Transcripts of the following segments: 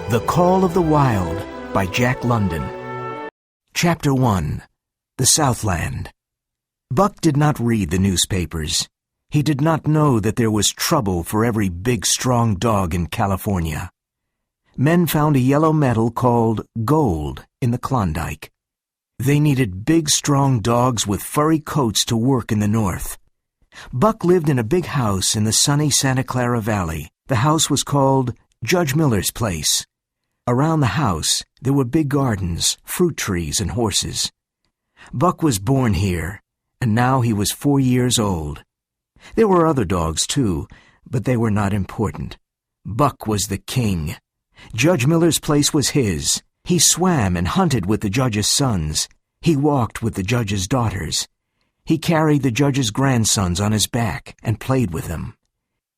The Call of the Wild by Jack London. Chapter 1. The Southland. Buck did not read the newspapers. He did not know that there was trouble for every big, strong dog in California. Men found a yellow metal called gold in the Klondike. They needed big, strong dogs with furry coats to work in the north. Buck lived in a big house in the sunny Santa Clara Valley. The house was called Judge Miller's place. Around the house, there were big gardens, fruit trees, and horses. Buck was born here, and now he was 4 years old. There were other dogs, too, but they were not important. Buck was the king. Judge Miller's place was his. He swam and hunted with the judge's sons. He walked with the judge's daughters. He carried the judge's grandsons on his back and played with them.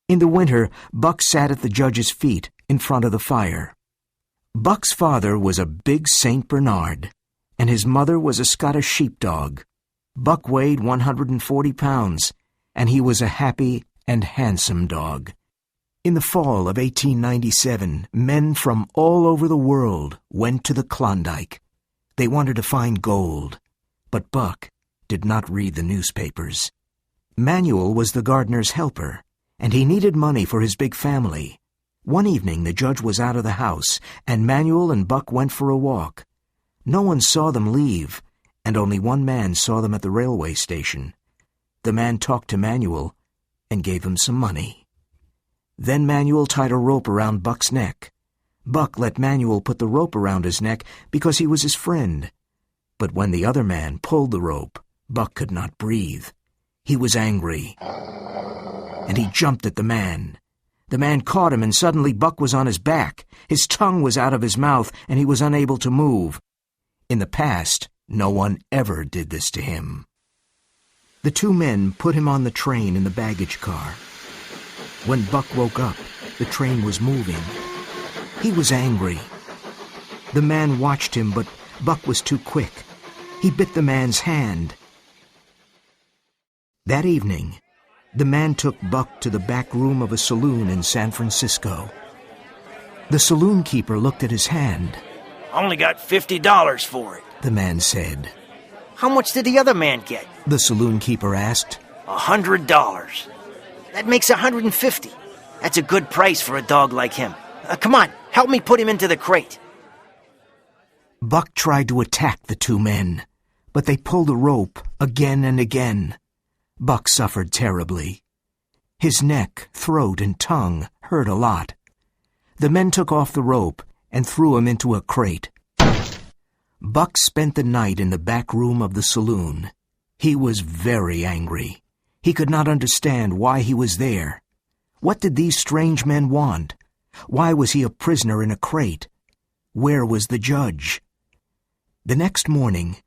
In the winter, Buck sat at the judge's feet in front of the fire. Buck's father was a big St. Bernard, and his mother was a Scottish sheepdog. Buck weighed 140 pounds, and he was a happy and handsome dog. In the fall of 1897, men from all over the world went to the Klondike. They wanted to find gold, but Buck did not read the newspapers. Manuel was the gardener's helper, and he needed money for his big family. One evening the judge was out of the house, and Manuel and Buck went for a walk. No one saw them leave, and only one man saw them at the railway station. The man talked to Manuel and gave him some money. Then Manuel tied a rope around Buck's neck. Buck let Manuel put the rope around his neck because he was his friend. But when the other man pulled the rope, Buck could not breathe. He was angry, and he jumped at the man. The man caught him, and suddenly Buck was on his back. His tongue was out of his mouth, and he was unable to move. In the past, no one ever did this to him. The two men put him on the train in the baggage car. When Buck woke up, the train was moving. He was angry. The man watched him, but Buck was too quick. He bit the man's hand. That evening, the man took Buck to the back room of a saloon in San Francisco. The saloon keeper looked at his hand. Only got $50 for it, the man said. How much did the other man get? The saloon keeper asked. $100. That makes $150. That's a good price for a dog like him. Come on, help me put him into the crate. Buck tried to attack the two men, but they pulled the rope again and again. Buck suffered terribly. His neck, throat, and tongue hurt a lot. The men took off the rope and threw him into a crate. Buck spent the night in the back room of the saloon. He was very angry. He could not understand why he was there. What did these strange men want? Why was he a prisoner in a crate? Where was the judge? The next morning,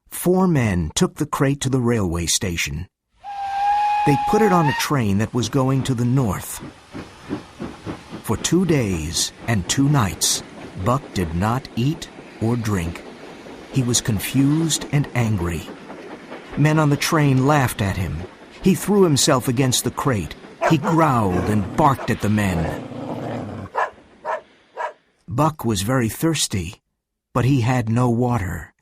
4 men took the crate to the railway station. They put it on a train that was going to the north. For 2 days and 2 nights, Buck did not eat or drink. He was confused and angry. Men on the train laughed at him. He threw himself against the crate. He growled and barked at the men. Buck was very thirsty, but he had no water.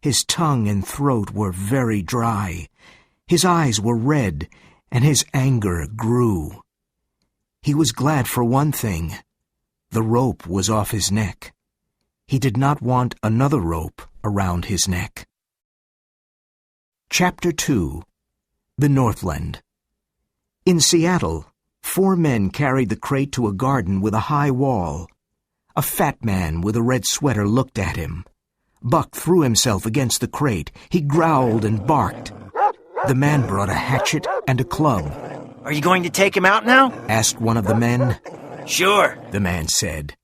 His tongue and throat were very dry. His eyes were red, and his anger grew. He was glad for one thing. The rope was off his neck. He did not want another rope around his neck. Chapter 2. The Northland. In Seattle, 4 men carried the crate to a garden with a high wall. A fat man with a red sweater looked at him. Buck threw himself against the crate. He growled and barked. The man brought a hatchet and a club. Are you going to take him out now? Asked one of the men. Sure, the man said.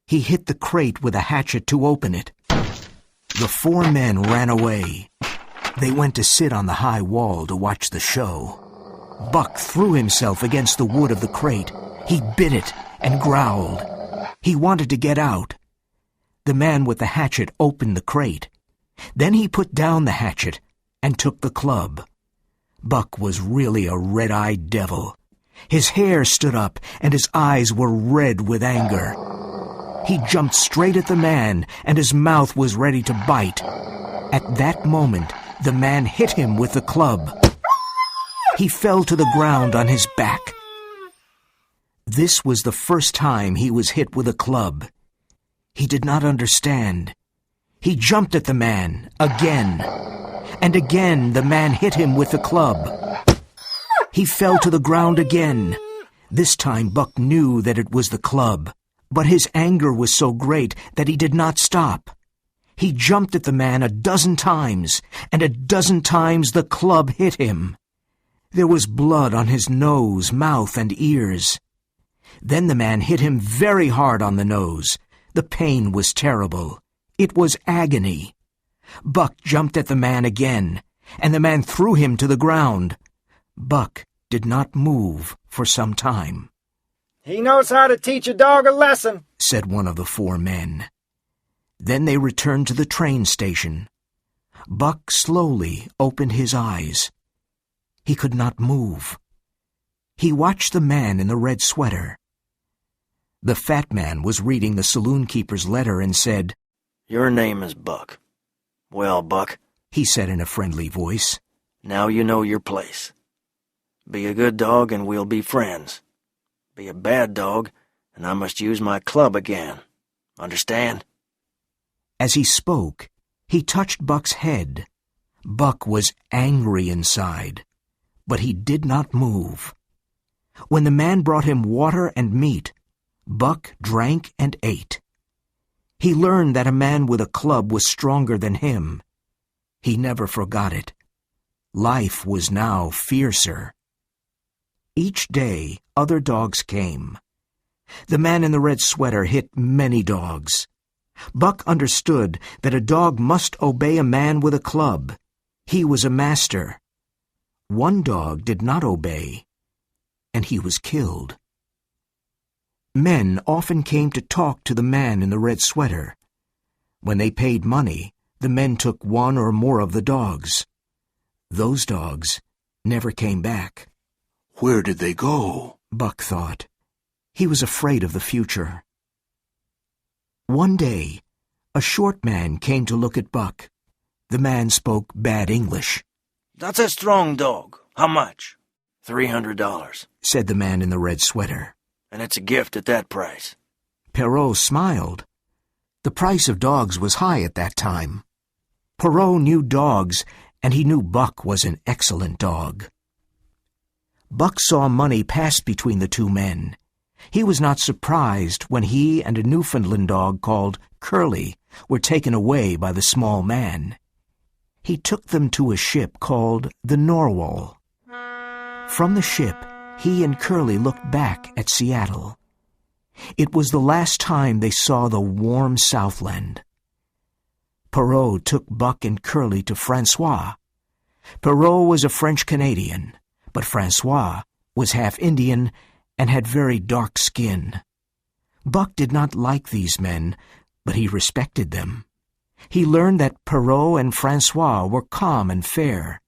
He hit the crate with a hatchet to open it. The 4 men ran away. They went to sit on the high wall to watch the show. Buck threw himself against the wood of the crate. He bit it and growled. He wanted to get out. The man with the hatchet opened the crate. Then he put down the hatchet and took the club. Buck was really a red-eyed devil. His hair stood up, and his eyes were red with anger. He jumped straight at the man, and his mouth was ready to bite. At that moment, the man hit him with the club. He fell to the ground on his back. This was the first time he was hit with a club. He did not understand. He jumped at the man again, and again the man hit him with the club. He fell to the ground again. This time Buck knew that it was the club, but his anger was so great that he did not stop. He jumped at the man 12 times, and 12 times the club hit him. There was blood on his nose, mouth, and ears. Then the man hit him very hard on the nose. The pain was terrible. It was agony. Buck jumped at the man again, and the man threw him to the ground. Buck did not move for some time. "He knows how to teach a dog a lesson," said one of the 4 men. Then they returned to the train station. Buck slowly opened his eyes. He could not move. He watched the man in the red sweater. The fat man was reading the saloon keeper's letter and said, "Your name is Buck. Well, Buck," he said in a friendly voice, "now you know your place. Be a good dog and we'll be friends. Be a bad dog and I must use my club again. Understand?" As he spoke, he touched Buck's head. Buck was angry inside, but he did not move. When the man brought him water and meat, Buck drank and ate. He learned that a man with a club was stronger than him. He never forgot it. Life was now fiercer. Each day, other dogs came. The man in the red sweater hit many dogs. Buck understood that a dog must obey a man with a club. He was a master. One dog did not obey, and he was killed. Men often came to talk to the man in the red sweater. When they paid money, the men took one or more of the dogs. Those dogs never came back. Where did they go? Buck thought. He was afraid of the future. One day, a short man came to look at Buck. The man spoke bad English. "That's a strong dog. How much?" $300, said the man in the red sweater. "And it's a gift at that price." Perrault smiled. The price of dogs was high at that time. Perrault knew dogs, and he knew Buck was an excellent dog. Buck saw money pass between the 2 men. He was not surprised when he and a Newfoundland dog called Curly were taken away by the small man. He took them to a ship called the Narwhal. From the ship, he and Curly looked back at Seattle. It was the last time they saw the warm Southland. Perrault took Buck and Curly to Francois. Perrault was a French-Canadian, but Francois was half Indian and had very dark skin. Buck did not like these men, but he respected them. He learned that Perrault and Francois were calm and fair.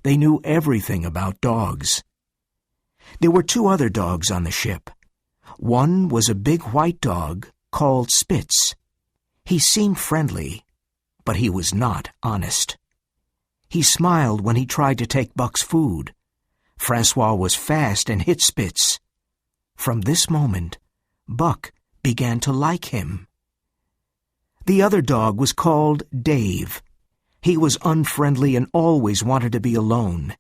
They knew everything about dogs. There were 2 other dogs on the ship. One was a big white dog called Spitz. He seemed friendly, but he was not honest. He smiled when he tried to take Buck's food. Francois was fast and hit Spitz. From this moment, Buck began to like him. The other dog was called Dave. He was unfriendly and always wanted to be alone.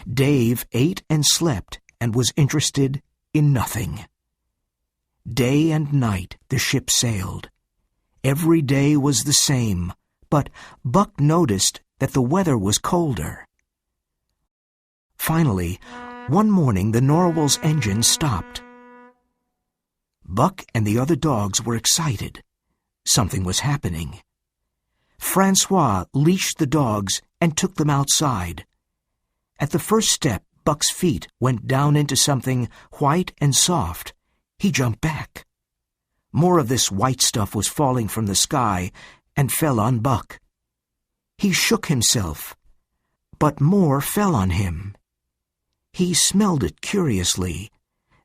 Dave ate and slept and was interested in nothing. Day and night the ship sailed. Every day was the same, but Buck noticed that the weather was colder. Finally, one morning the Narwhal's engine stopped. Buck and the other dogs were excited. Something was happening. Francois leashed the dogs and took them outside. At the first step, Buck's feet went down into something white and soft. He jumped back. More of this white stuff was falling from the sky and fell on Buck. He shook himself, but more fell on him. He smelled it curiously,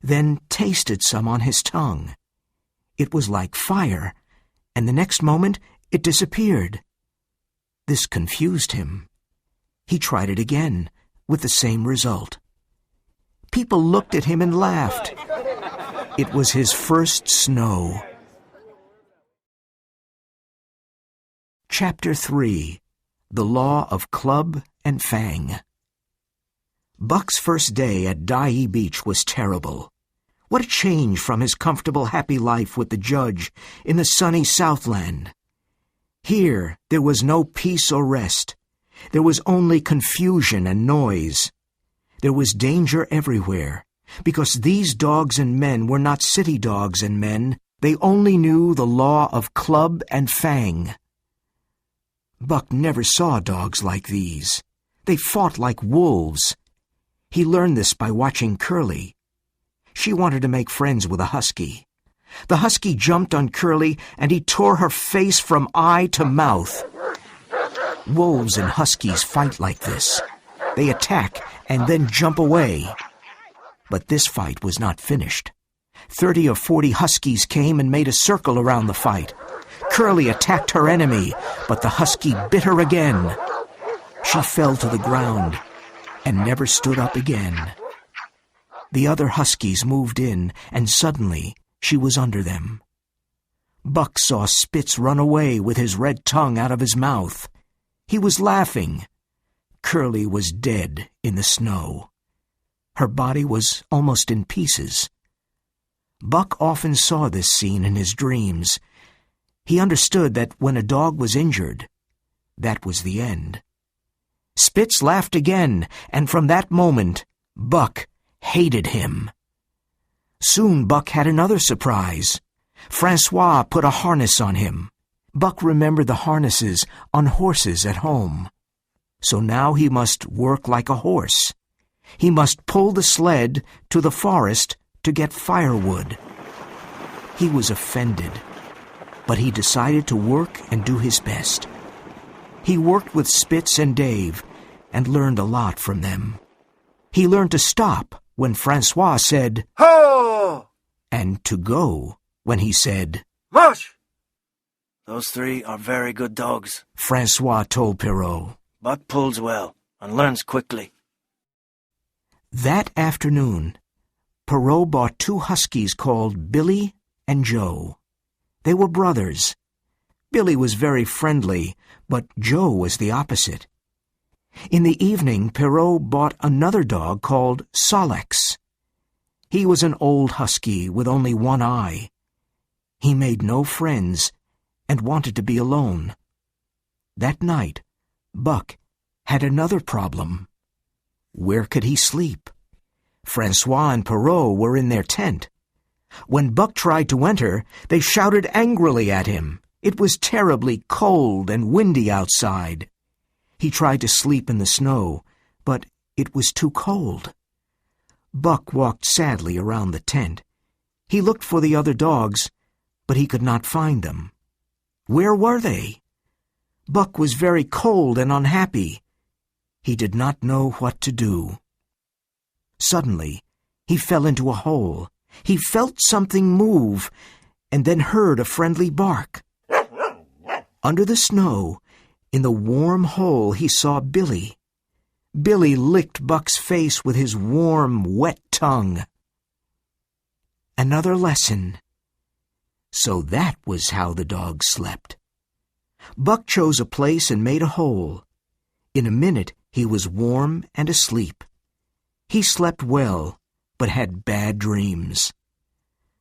then tasted some on his tongue. it was like fire, and the next moment it disappeared. This confused him. He tried it again, with the same result. People looked at him and laughed. It was his first snow. Chapter 3. The Law of Club and Fang. Buck's first day at Dyea Beach was terrible. What a change from his comfortable, happy life with the judge in the sunny Southland. Here, there was no peace or rest. There was only confusion and noise. There was danger everywhere, because these dogs and men were not city dogs and men. They only knew the law of club and fang. Buck never saw dogs like these. They fought like wolves. He learned this by watching Curly. She wanted to make friends with a husky. The husky jumped on Curly, and he tore her face from eye to mouth. Wolves and huskies fight like this. They attack and then jump away. But this fight was not finished. 30 or 40 huskies came and made a circle around the fight. Curly attacked her enemy, but the husky bit her again. She fell to the ground and never stood up again. The other huskies moved in, and suddenly she was under them. Buck saw Spitz run away with his red tongue out of his mouth. He was laughing. Curly was dead in the snow. Her body was almost in pieces. Buck often saw this scene in his dreams. He understood that when a dog was injured, that was the end. Spitz laughed again, and from that moment, Buck hated him. Soon Buck had another surprise. Francois put a harness on him. Buck remembered the harnesses on horses at home. So now he must work like a horse. He must pull the sled to the forest to get firewood. He was offended, but he decided to work and do his best. He worked with Spitz and Dave and learned a lot from them. He learned to stop when Francois said, Ho! and to go when he said, Mush! Those three are very good dogs, Francois told Perrault. Buck pulls well and learns quickly. That afternoon, Perrault bought 2 huskies called Billy and Joe. They were brothers. Billy was very friendly, but Joe was the opposite. In the evening, Perrault bought another dog called Solex. He was an old husky with only one eye. He made no friends and wanted to be alone. That night, Buck had another problem. Where could he sleep? Francois and Perrault were in their tent. When Buck tried to enter, they shouted angrily at him. It was terribly cold and windy outside. He tried to sleep in the snow, but it was too cold. Buck walked sadly around the tent. He looked for the other dogs, but he could not find them. Where were they? Buck was very cold and unhappy. He did not know what to do. Suddenly, he fell into a hole. He felt something move, and then heard a friendly bark. Under the snow, in the warm hole, he saw Billy. Billy licked Buck's face with his warm, wet tongue. Another lesson. So that was how the dog slept. Buck chose a place and made a hole. In a minute, he was warm and asleep. He slept well, but had bad dreams.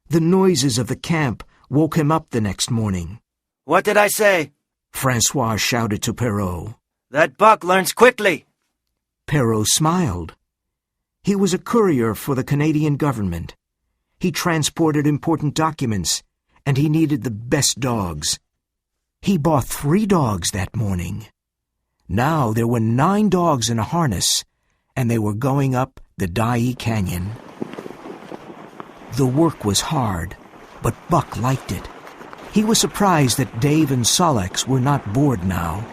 The noises of the camp woke him up the next morning. What did I say? Francois shouted to Perrault. That Buck learns quickly. Perrault smiled. He was a courier for the Canadian government. He transported important documents, and he needed the best dogs. He bought 3 dogs that morning. Now there were 9 dogs in a harness, and they were going up the Dyea Canyon. The work was hard, but Buck liked it. He was surprised that Dave and Solex were not bored now.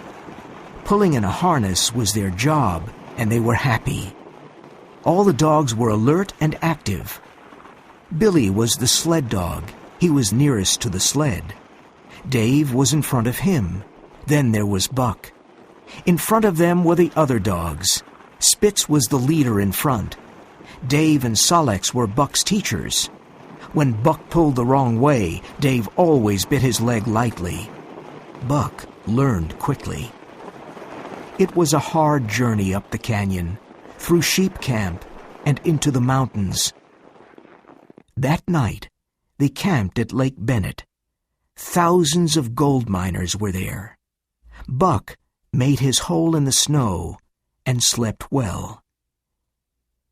Pulling in a harness was their job, and they were happy. All the dogs were alert and active. Billy was the sled dog. He was nearest to the sled. Dave was in front of him. Then there was Buck. In front of them were the other dogs. Spitz was the leader in front. Dave and Solex were Buck's teachers. When Buck pulled the wrong way, Dave always bit his leg lightly. Buck learned quickly. It was a hard journey up the canyon, through sheep camp, and into the mountains. That night, they camped at Lake Bennett. Thousands of gold miners were there. Buck made his hole in the snow and slept well.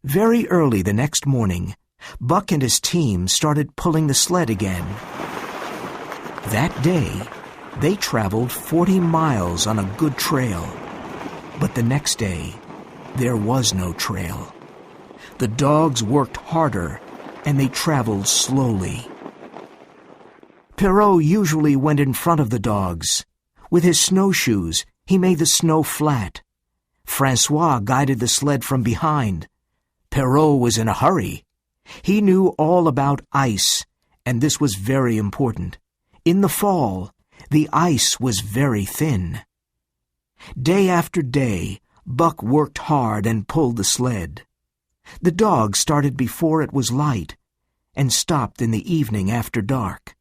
Very early the next morning, Buck and his team started pulling the sled again. That day, they traveled 40 miles on a good trail. But the next day, there was no trail. The dogs worked harder, and they traveled slowly. Perrault usually went in front of the dogs. With his snowshoes, he made the snow flat. Francois guided the sled from behind. Perrault was in a hurry. He knew all about ice, and this was very important. In the fall, the ice was very thin. Day after day, Buck worked hard and pulled the sled. The dogs started before it was light and stopped in the evening after dark.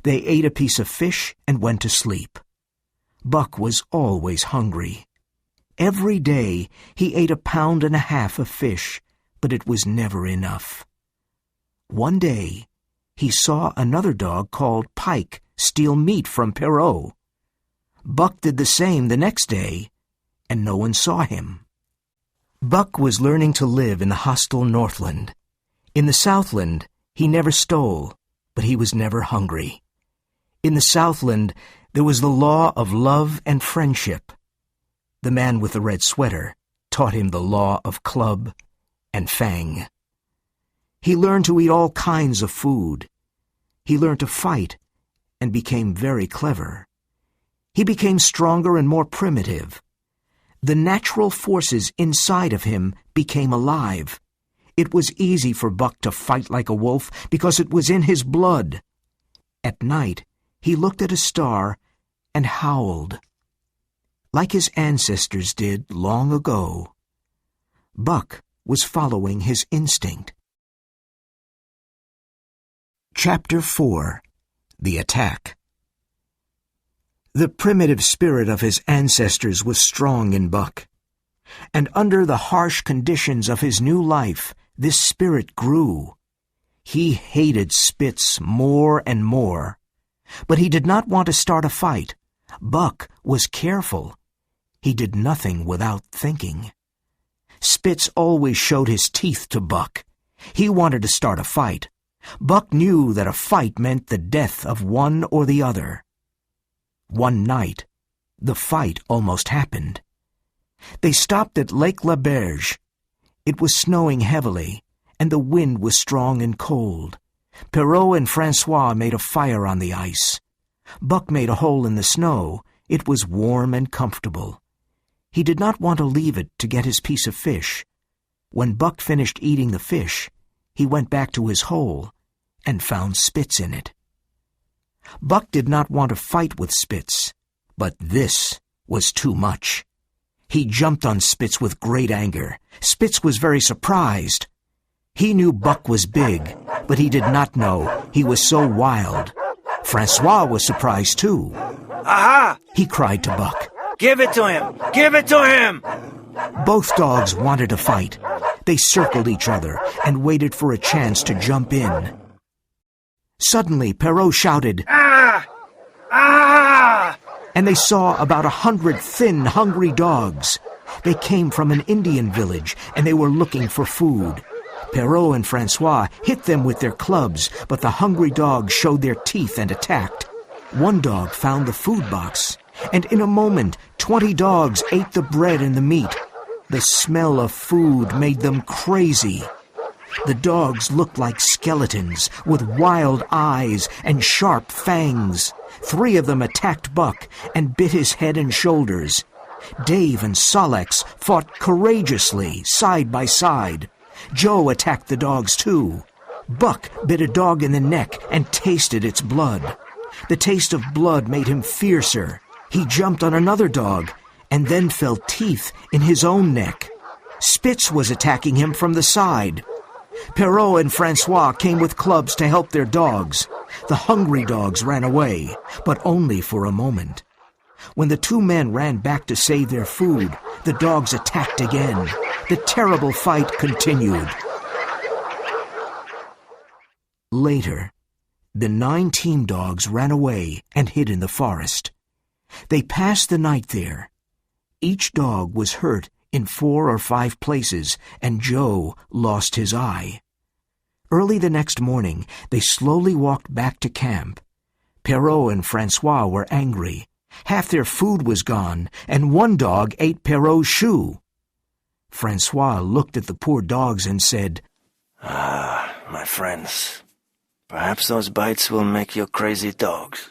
They ate a piece of fish and went to sleep. Buck was always hungry. Every day he ate 1.5 pounds of fish, but it was never enough. One day he saw another dog called Pike steal meat from Perrault. Buck did the same the next day, and no one saw him. Buck was learning to live in the hostile Northland. In the Southland, he never stole, but he was never hungry. In the Southland, there was the law of love and friendship. The man with the red sweater taught him the law of club and fang. He learned to eat all kinds of food. He learned to fight and became very clever. He became stronger and more primitive. The natural forces inside of him became alive. It was easy for Buck to fight like a wolf because it was in his blood. At night, he looked at a star and howled. Like his ancestors did long ago, Buck was following his instinct. Chapter 4. The Attack. The primitive spirit of his ancestors was strong in Buck, and under the harsh conditions of his new life, this spirit grew. He hated Spitz more and more, but he did not want to start a fight. Buck was careful. He did nothing without thinking. Spitz always showed his teeth to Buck. He wanted to start a fight. Buck knew that a fight meant the death of one or the other. One night, the fight almost happened. They stopped at Lake La Berge. It was snowing heavily, and the wind was strong and cold. Perrault and Francois made a fire on the ice. Buck made a hole in the snow. It was warm and comfortable. He did not want to leave it to get his piece of fish. When Buck finished eating the fish, he went back to his hole and found Spitz in it. Buck did not want to fight with Spitz, but this was too much. He jumped on Spitz with great anger. Spitz was very surprised. He knew Buck was big, but he did not know he was so wild. Francois was surprised too. Aha! He cried to Buck. Give it to him! Give it to him! Both dogs wanted to fight. They circled each other and waited for a chance to jump in. Suddenly, Perrault shouted, Ah! Ah! and they saw about 100 thin, hungry dogs. They came from an Indian village, and they were looking for food. Perrault and Francois hit them with their clubs, but the hungry dogs showed their teeth and attacked. One dog found the food box, and in a moment, 20 dogs ate the bread and the meat. The smell of food made them crazy. The dogs looked like skeletons with wild eyes and sharp fangs. 3 of them attacked Buck and bit his head and shoulders. Dave and Solex fought courageously, side by side. Joe attacked the dogs too. Buck bit a dog in the neck and tasted its blood. The taste of blood made him fiercer. He jumped on another dog and then felt teeth in his own neck. Spitz was attacking him from the side. Perrault and Francois came with clubs to help their dogs. The hungry dogs ran away, but only for a moment. When the two men ran back to save their food, the dogs attacked again. The terrible fight continued. Later, the 9 team dogs ran away and hid in the forest. They passed the night there. Each dog was hurt in 4 or 5 places, and Joe lost his eye. Early the next morning, they slowly walked back to camp. Perrault and Francois were angry. Half their food was gone, and one dog ate Perrault's shoe. Francois looked at the poor dogs and said, "Ah, my friends, perhaps those bites will make you crazy dogs.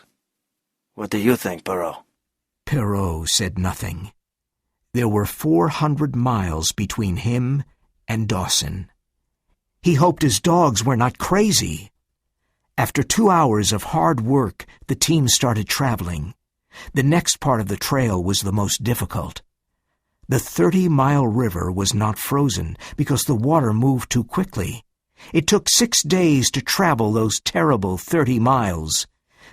What do you think, Perrault?" Perrault said nothing. There were 400 miles between him and Dawson. He hoped his dogs were not crazy. After 2 hours of hard work, the team started traveling. The next part of the trail was the most difficult. The 30-mile river was not frozen because the water moved too quickly. It took 6 days to travel those terrible 30 miles.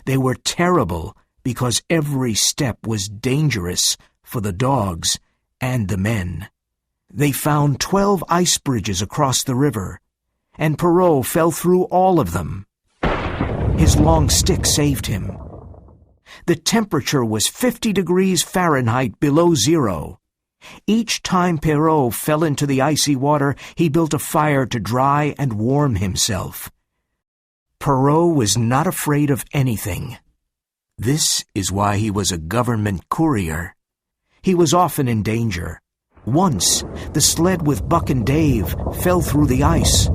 They were terrible because every step was dangerous for the dogs and the men. They found 12 ice bridges across the river, and Perrault fell through all of them. His long stick saved him. The temperature was 50 degrees Fahrenheit below zero. Each time Perrault fell into the icy water, he built a fire to dry and warm himself. Perrault was not afraid of anything. This is why he was a government courier. He was often in danger. Once, the sled with Buck and Dave fell through the ice.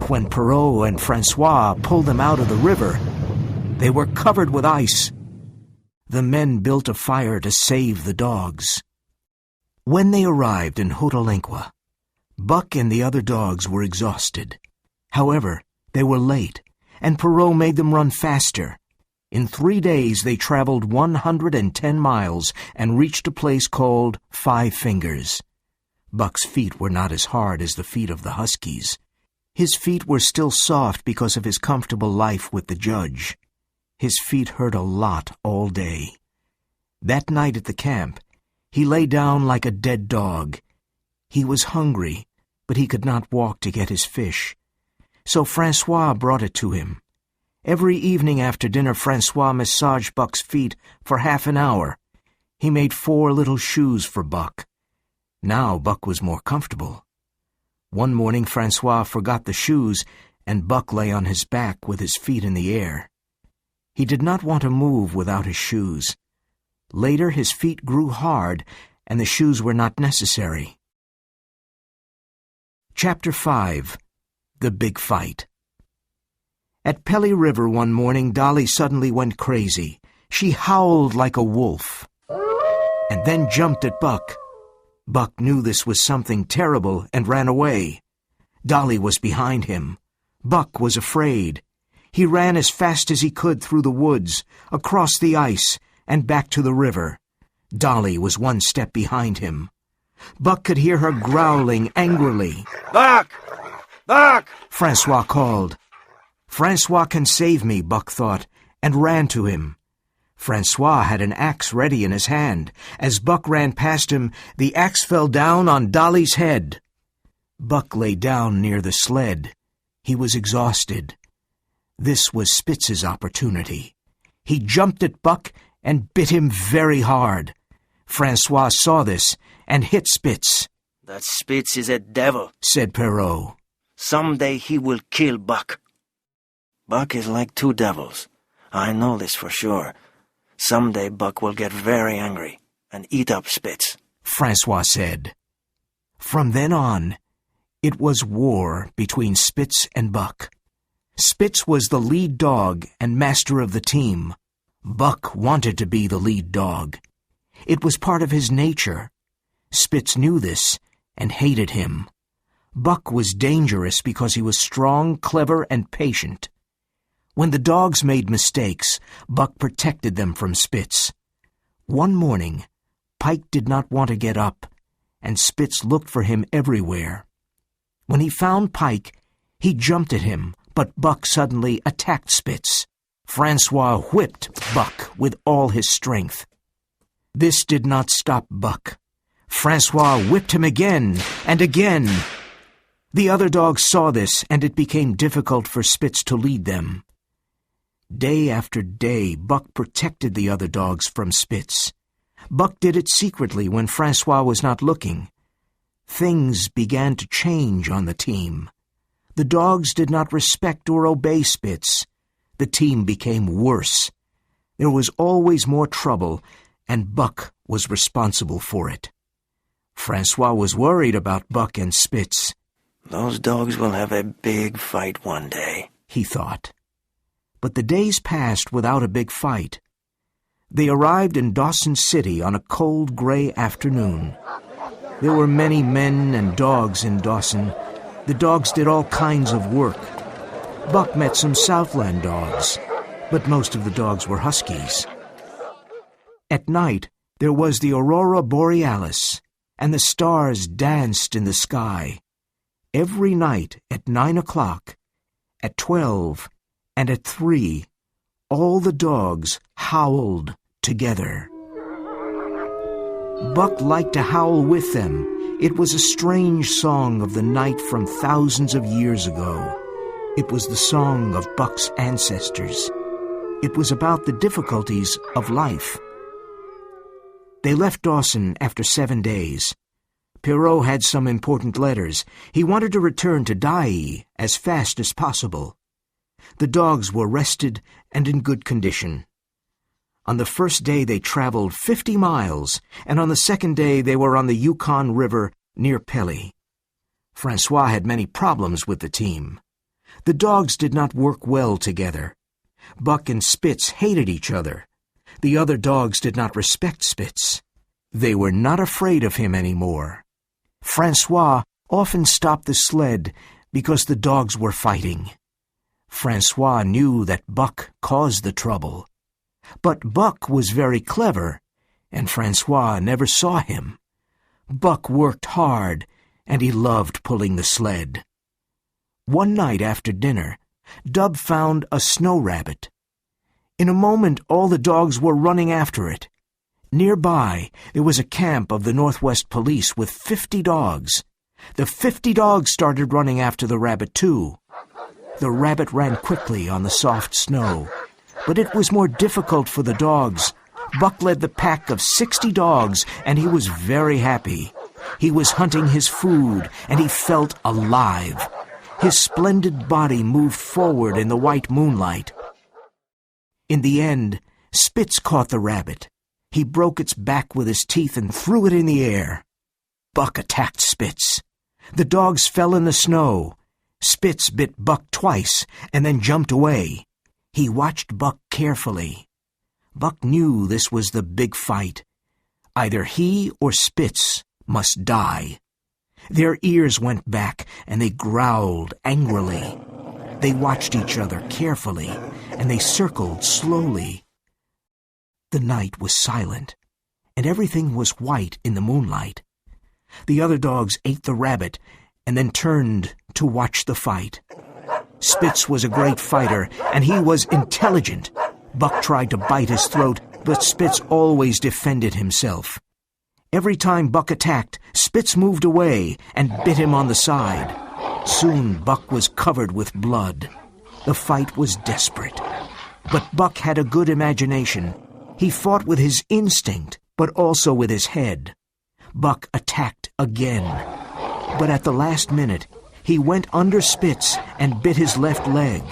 When Perrault and Francois pulled them out of the river, they were covered with ice. The men built a fire to save the dogs. When they arrived in Hotolenqua, Buck and the other dogs were exhausted. However, they were late, and Perrault made them run faster. In 3 days they traveled 110 miles and reached a place called 5 Fingers. Buck's feet were not as hard as the feet of the Huskies. His feet were still soft because of his comfortable life with the judge. His feet hurt a lot all day. That night at the camp, he lay down like a dead dog. He was hungry, but he could not walk to get his fish. So Francois brought it to him. Every evening after dinner, Francois massaged Buck's feet for half an hour. He made 4 little shoes for Buck. Now Buck was more comfortable. One morning Francois forgot the shoes, and Buck lay on his back with his feet in the air. He did not want to move without his shoes. Later his feet grew hard, and the shoes were not necessary. Chapter 5. The Big Fight. At Pelly River one morning, Dolly suddenly went crazy. She howled like a wolf, and then jumped at Buck. Buck knew this was something terrible and ran away. Dolly was behind him. Buck was afraid. He ran as fast as he could through the woods, across the ice, and back to the river. Dolly was 1 step behind him. Buck could hear her growling angrily. "Buck! Buck!" Francois called. Francois can save me, Buck thought, and ran to him. Francois had an axe ready in his hand. As Buck ran past him, the axe fell down on Dolly's head. Buck lay down near the sled. He was exhausted. This was Spitz's opportunity. He jumped at Buck and bit him very hard. Francois saw this and hit Spitz. "That Spitz is a devil," said Perrault. "Someday he will kill Buck. Buck is like 2 devils. I know this for sure. Someday Buck will get very angry and eat up Spitz," Francois said. From then on, it was war between Spitz and Buck. Spitz was the lead dog and master of the team. Buck wanted to be the lead dog. It was part of his nature. Spitz knew this and hated him. Buck was dangerous because he was strong, clever, and patient. When the dogs made mistakes, Buck protected them from Spitz. One morning, Pike did not want to get up, and Spitz looked for him everywhere. When he found Pike, he jumped at him, but Buck suddenly attacked Spitz. Francois whipped Buck with all his strength. This did not stop Buck. Francois whipped him again and again. The other dogs saw this, and it became difficult for Spitz to lead them. Day after day, Buck protected the other dogs from Spitz. Buck did it secretly when Francois was not looking. Things began to change on the team. The dogs did not respect or obey Spitz. The team became worse. There was always more trouble, and Buck was responsible for it. Francois was worried about Buck and Spitz. Those dogs will have a big fight one day, he thought. But the days passed without a big fight. They arrived in Dawson City on a cold, gray afternoon. There were many men and dogs in Dawson. The dogs did all kinds of work. Buck met some Southland dogs, but most of the dogs were huskies. At night, there was the aurora borealis, and the stars danced in the sky. Every night at 9 o'clock, at 12, and at 3, all the dogs howled together. Buck liked to howl with them. It was a strange song of the night from thousands of years ago. It was the song of Buck's ancestors. It was about the difficulties of life. They left Dawson after 7 days. Perrault had some important letters. He wanted to return to Dyea as fast as possible. The dogs were rested and in good condition. On the first day they traveled 50 miles, and on the second day they were on the Yukon River near Pelly. Francois had many problems with the team. The dogs did not work well together. Buck and Spitz hated each other. The other dogs did not respect Spitz. They were not afraid of him anymore. Francois often stopped the sled because the dogs were fighting. Francois knew that Buck caused the trouble. But Buck was very clever, and Francois never saw him. Buck worked hard, and he loved pulling the sled. One night after dinner, Dub found a snow rabbit. In a moment, all the dogs were running after it. Nearby, there was a camp of the Northwest Police with 50 dogs. The 50 dogs started running after the rabbit, too. The rabbit ran quickly on the soft snow, but it was more difficult for the dogs. Buck led the pack of 60 dogs, and he was very happy. He was hunting his food, and he felt alive. His splendid body moved forward in the white moonlight. In the end, Spitz caught the rabbit. He broke its back with his teeth and threw it in the air. Buck attacked Spitz. The dogs fell in the snow. Spitz bit Buck twice and then jumped away. He watched Buck carefully. Buck knew this was the big fight. Either he or Spitz must die. Their ears went back, and they growled angrily. They watched each other carefully, and they circled slowly. The night was silent, and everything was white in the moonlight. The other dogs ate the rabbit, and then turned to watch the fight. Spitz was a great fighter, and he was intelligent. Buck tried to bite his throat, but Spitz always defended himself. Every time Buck attacked, Spitz moved away and bit him on the side. Soon Buck was covered with blood. The fight was desperate. But Buck had a good imagination. He fought with his instinct, but also with his head. Buck attacked again. But at the last minute, he went under Spitz and bit his left leg.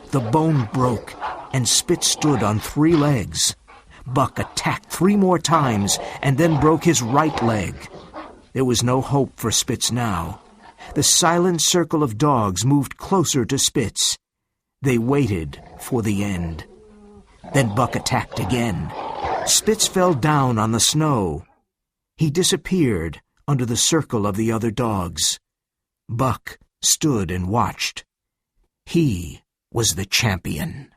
The bone broke, and Spitz stood on 3 legs. Buck attacked 3 more times and then broke his right leg. There was no hope for Spitz now. The silent circle of dogs moved closer to Spitz. They waited for the end. Then Buck attacked again. Spitz fell down on the snow. He disappeared under the circle of the other dogs. Buck stood and watched. He was the champion.